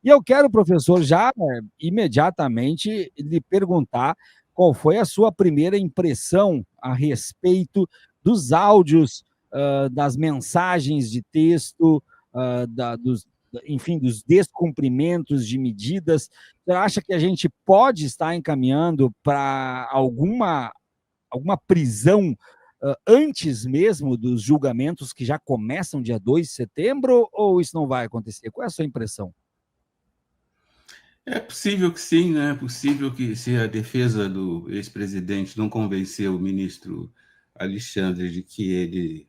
E eu quero, professor, já imediatamente lhe perguntar qual foi a sua primeira impressão a respeito dos áudios, das mensagens de texto, dos, enfim, dos descumprimentos de medidas. Você acha que a gente pode estar encaminhando para alguma prisão antes mesmo dos julgamentos que já começam dia 2 de setembro, ou isso não vai acontecer? Qual é a sua impressão? É possível que sim, né? É possível que, se a defesa do ex-presidente não convenceu o ministro Alexandre de que ele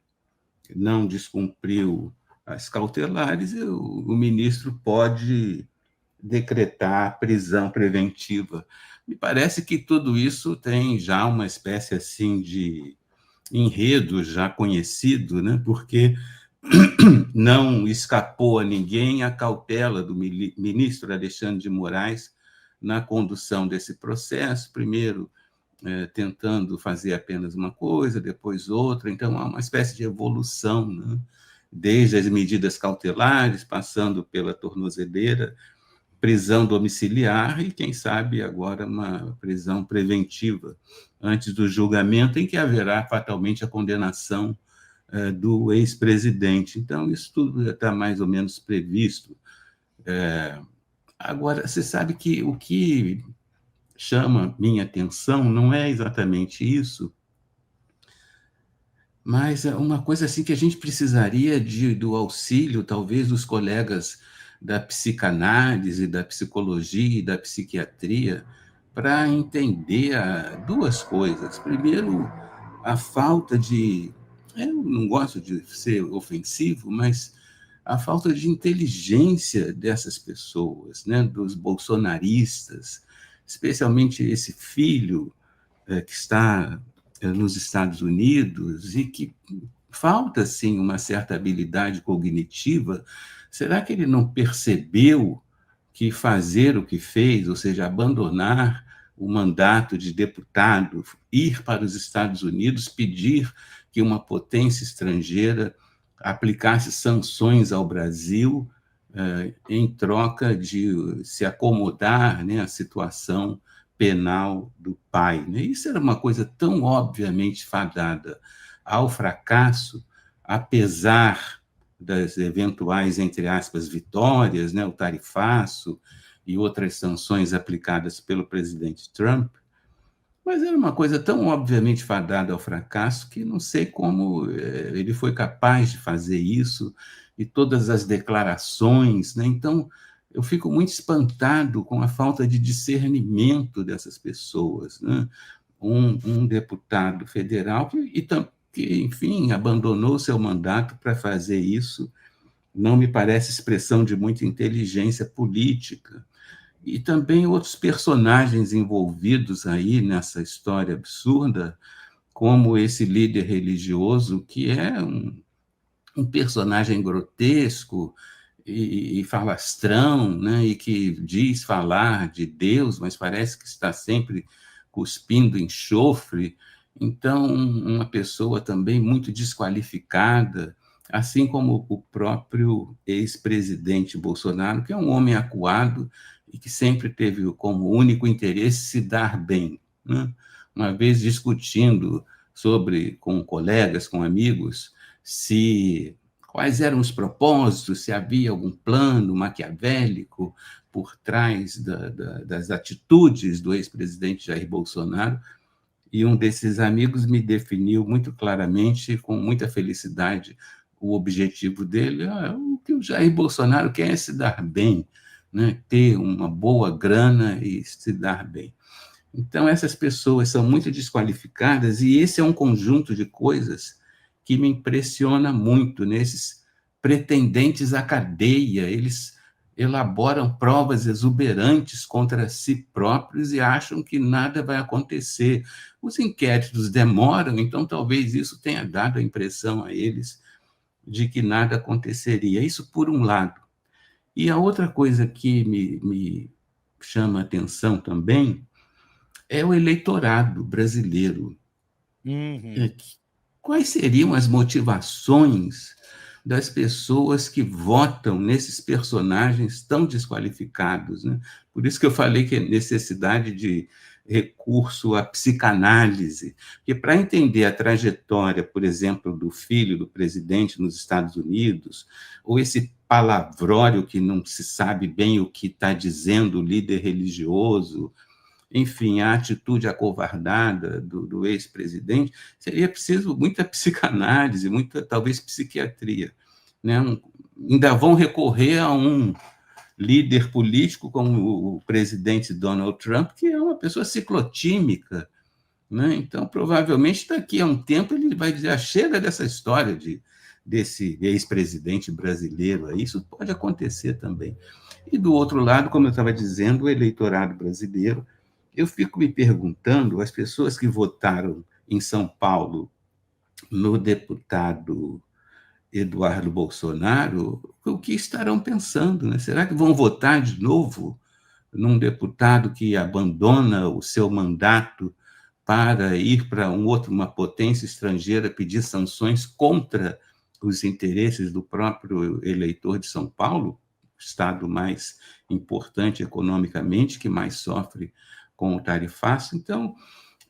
não descumpriu as cautelares, o ministro pode decretar prisão preventiva. Me parece que tudo isso tem já uma espécie assim de enredo já conhecido, né? Porque não escapou a ninguém a cautela do ministro Alexandre de Moraes na condução desse processo, primeiro tentando fazer apenas uma coisa, depois outra, então há uma espécie de evolução, né? Desde as medidas cautelares, passando pela tornozeleira, prisão domiciliar e, quem sabe, agora uma prisão preventiva antes do julgamento, em que haverá fatalmente a condenação do ex-presidente. Então, isso tudo está mais ou menos previsto. Agora, você sabe que o que chama minha atenção não é exatamente isso, mas é uma coisa assim que a gente precisaria do auxílio, talvez, dos colegas da psicanálise, da psicologia e da psiquiatria para entender duas coisas. Primeiro, a falta de. Eu não gosto de ser ofensivo, mas a falta de inteligência dessas pessoas, né, dos bolsonaristas, especialmente esse filho que está nos Estados Unidos e que falta, sim, uma certa habilidade cognitiva. Será que ele não percebeu que fazer o que fez, ou seja, abandonar o mandato de deputado, ir para os Estados Unidos, pedir que uma potência estrangeira aplicasse sanções ao Brasil em troca de se acomodar, né, à situação penal do pai, né? Isso era uma coisa tão obviamente fadada ao fracasso, apesar das eventuais, entre aspas, vitórias, né, o tarifaço e outras sanções aplicadas pelo presidente Trump, mas era uma coisa tão obviamente fadada ao fracasso que não sei como ele foi capaz de fazer isso e todas as declarações, né? Então, eu fico muito espantado com a falta de discernimento dessas pessoas, né? Um deputado federal que, enfim, abandonou seu mandato para fazer isso, não me parece expressão de muita inteligência política. E também outros personagens envolvidos aí nessa história absurda, como esse líder religioso, que é um personagem grotesco e falastrão, né? E que diz falar de Deus, mas parece que está sempre cuspindo enxofre. Então, uma pessoa também muito desqualificada, assim como o próprio ex-presidente Bolsonaro, que é um homem acuado e que sempre teve como único interesse se dar bem, né? Uma vez discutindo com colegas, com amigos, se quais eram os propósitos, se havia algum plano maquiavélico por trás das atitudes do ex-presidente Jair Bolsonaro, e um desses amigos me definiu muito claramente, com muita felicidade, o objetivo dele. O que o Jair Bolsonaro quer é se dar bem, né? Ter uma boa grana e se dar bem. Então, essas pessoas são muito desqualificadas e esse é um conjunto de coisas que me impressiona muito nesses pretendentes à cadeia. Eles elaboram provas exuberantes contra si próprios e acham que nada vai acontecer. Os inquéritos demoram, então talvez isso tenha dado a impressão a eles de que nada aconteceria. Isso por um lado. E a outra coisa que me chama a atenção também é o eleitorado brasileiro. Uhum. Quais seriam as motivações das pessoas que votam nesses personagens tão desqualificados, né? Por isso que eu falei que é necessidade de recurso à psicanálise, porque para entender a trajetória, por exemplo, do filho do presidente nos Estados Unidos, ou esse palavrório que não se sabe bem o que está dizendo o líder religioso, enfim, a atitude acovardada do ex-presidente, seria preciso muita psicanálise, muita, talvez, psiquiatria. Né? Ainda vão recorrer a um líder político como o presidente Donald Trump, que é uma pessoa ciclotímica. Né? Então, provavelmente, daqui a um tempo, ele vai dizer: chega dessa história desse ex-presidente brasileiro. Isso pode acontecer também. E, do outro lado, como eu estava dizendo, o eleitorado brasileiro, eu fico me perguntando, as pessoas que votaram em São Paulo no deputado Eduardo Bolsonaro, o que estarão pensando? Né? Será que vão votar de novo num deputado que abandona o seu mandato para ir para uma potência estrangeira pedir sanções contra os interesses do próprio eleitor de São Paulo, o estado mais importante economicamente, que mais sofre com o tarifaço? Então,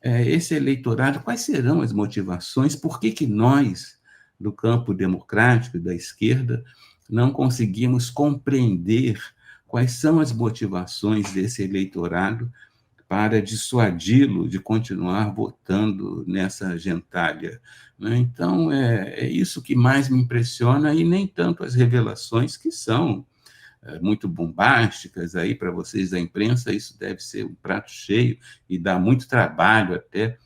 esse eleitorado, quais serão as motivações? Por que nós, do campo democrático e da esquerda, não conseguimos compreender quais são as motivações desse eleitorado para dissuadi-lo de continuar votando nessa gentalha? Então, é isso que mais me impressiona, e nem tanto as revelações, que são muito bombásticas aí para vocês da imprensa. Isso deve ser um prato cheio e dá muito trabalho até,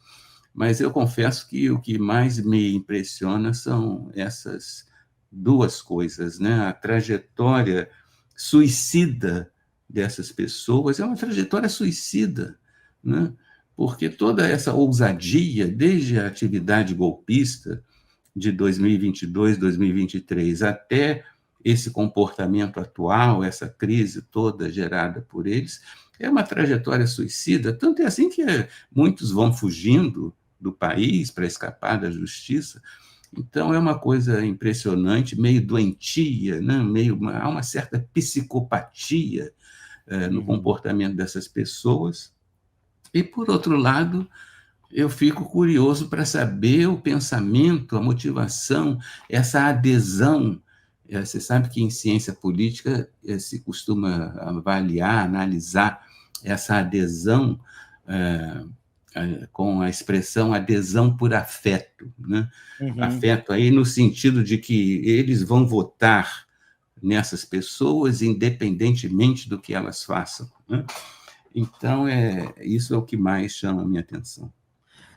mas eu confesso que o que mais me impressiona são essas duas coisas, né? A trajetória suicida dessas pessoas é uma trajetória suicida, né? Porque toda essa ousadia, desde a atividade golpista de 2022, 2023, até esse comportamento atual, essa crise toda gerada por eles, é uma trajetória suicida. Tanto é assim que muitos vão fugindo do país para escapar da justiça. Então, é uma coisa impressionante, meio doentia, né? Há uma certa psicopatia no comportamento dessas pessoas. E, por outro lado, eu fico curioso para saber o pensamento, a motivação, essa adesão. Você sabe que em ciência política se costuma avaliar, analisar essa adesão com a expressão adesão por afeto, né? Afeto aí no sentido de que eles vão votar nessas pessoas independentemente do que elas façam, né? Então, isso é o que mais chama a minha atenção.